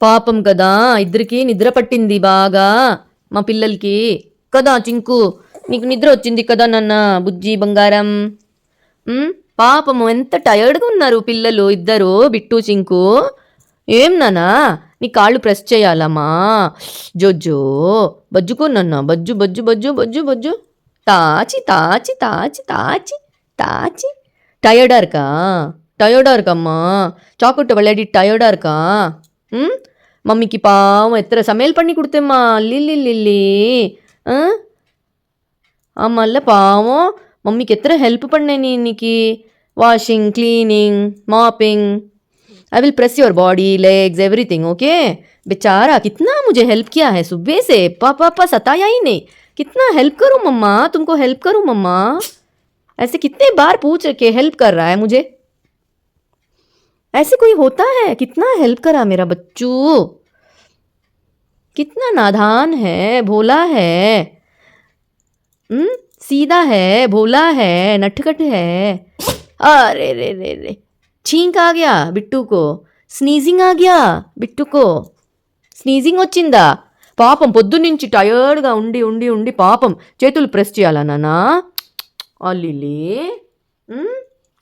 పాపం కదా ఇద్దరికి నిద్ర పట్టింది బాగా మా పిల్లలకి కదా చింకు నీకు నిద్ర వచ్చింది కదా నాన్న బుజ్జి బంగారం పాపము ఎంత టయర్డ్గా ఉన్నారు పిల్లలు ఇద్దరు బిట్టు చింకు ఏం నానా నీ కాళ్ళు ప్రెస్ చేయాలమ్మా జోజో బజ్జుకోనన్నా బజ్జు బజ్జు బజ్జు బజ్జు బజ్జు தாச்சி தாச்சி தாச்சி தாச்சி தாச்சி டயர்டாக இருக்கா டயர்டாக இருக்காம்மா சாக்கோட்டை விளையாடி டயர்டாக இருக்கா ம் மம்மிக்கு பாவம் எத்தனை சமையல் பண்ணி கொடுத்தேம்மா லில்லி லில்லி ஆ ஆமாம்ல பாவம் மம்மிக்கு எத்தனை ஹெல்ப் பண்ணேன் நீ இன்னைக்கு washing cleaning mopping I will press your body legs everything okay बेचारा कितना मुझे हेल्प किया है सुबह से पापा सताया ही नहीं कितना हेल्प करूं मम्मा तुमको हेल्प करूं मम्मा ऐसे कितने बार पूछ के हेल्प कर रहा है मुझे ऐसे कोई होता है कितना हेल्प करा मेरा बच्चू कितना नादान है भोला है सीधा है भोला है नटखट है अरे रे रे रे छींक आ गया बिट्टू को स्नीजिंग आ गया बिट्टू को स्नीजिंग వచ్చిందా పాపం పొద్దున్నుంచి టయర్డ్గా ఉండి ఉండి ఉండి పాపం చేతులు ప్రెస్ చేయాలా నాన్న అల్లిలి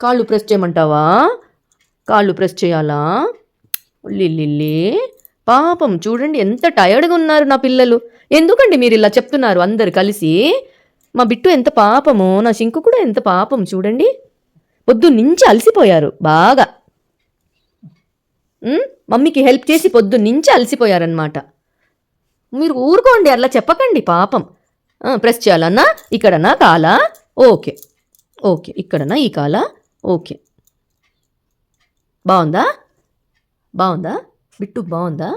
కాళ్ళు ప్రెస్ చేయమంటావా కాళ్ళు ప్రెస్ చేయాలా లిల్లి పాపం చూడండి ఎంత టయర్డ్గా ఉన్నారు నా పిల్లలు ఎందుకండి మీరు ఇలా చెప్తున్నారు అందరు కలిసి మా బిట్టు ఎంత పాపము నా శంకు కూడా ఎంత పాపం చూడండి పొద్దున్నుంచి అలసిపోయారు బాగా మమ్మీకి హెల్ప్ చేసి పొద్దున్నుంచి అలసిపోయారనమాట మీరు ఊరుకోండి అట్లా చెప్పకండి పాపం ప్రెస్ చేయాలన్నా ఇక్కడన్నా కాలా ఓకే ఓకే ఇక్కడన్నా ఈ కాలా ఓకే బాగుందా బాగుందా బిట్టు బాగుందా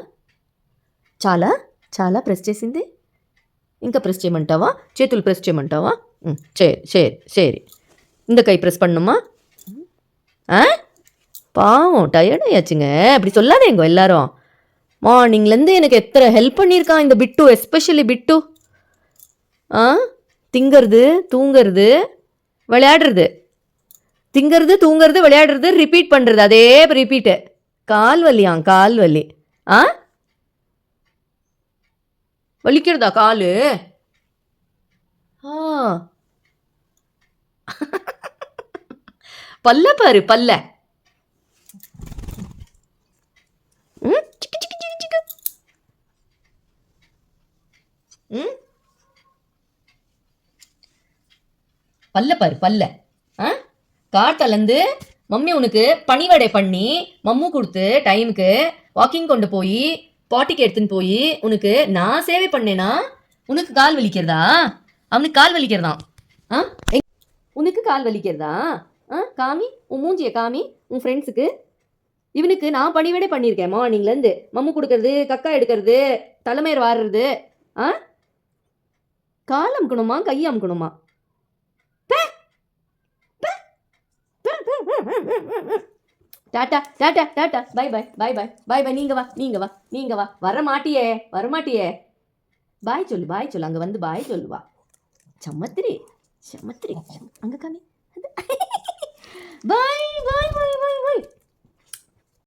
చాలా చాలా ప్రెస్ చేసింది ఇంకా ప్రెస్ చేయమంటావా చేతులు ప్రెస్ చేయమంటావా சரி இந்த கை ப்ரெஸ் பண்ணுமா பாவம் டயர்ட் ஆயாச்சுங்க அப்படி சொல்லாதேங்க எல்லாரும் மார்னிங்லேருந்து எனக்கு எத்தனை ஹெல்ப் பண்ணியிருக்கான் இந்த பிட்டு எஸ்பெஷலி பிட்டு திங்கிறது தூங்கிறது விளையாடுறது திங்கிறது தூங்கிறது விளையாடுறது ரிப்பீட் பண்ணுறது அதே ரிப்பீட்டு கால் வலி வலிக்கிறதா காலு பல்ல பாரு பல்ல பல்ல பாரு பல்ல காட்டலந்து மம்மி உனக்கு பனிவடை பண்ணி மம்மு கொடுத்து டைமுக்கு வாக்கிங் கொண்டு போய் பாட்டிக்கு எடுத்துன்னு போய் உனக்கு நான் சேவை பண்ணேனா உனக்கு கால் வலிக்கிறதா அவனுக்கு கால் வலிக்கிறதான் உனக்கு கால் வலிக்கிறதா காமி உன் மூஞ்சியை காமி உன் ஃப்ரெண்ட்ஸுக்கு இவனுக்கு நான் பணிவிடை பண்ணியிருக்கேன் மார்னிங்லேருந்து மம்மு கொடுக்கறது கக்கா எடுக்கிறது தலைமையர் வாடுறது கால் அமுக்கணுமா கை அமுக்கணுமா tata tata tata bye bye bye bye bye bye நீங்க வா வர மாட்டியே பாய் சொல்லு அங்கே வந்து பாய் சொல்லுவா சமத்திரி அங்கே காமி பாய் பாய் பாய் பாய் பாய்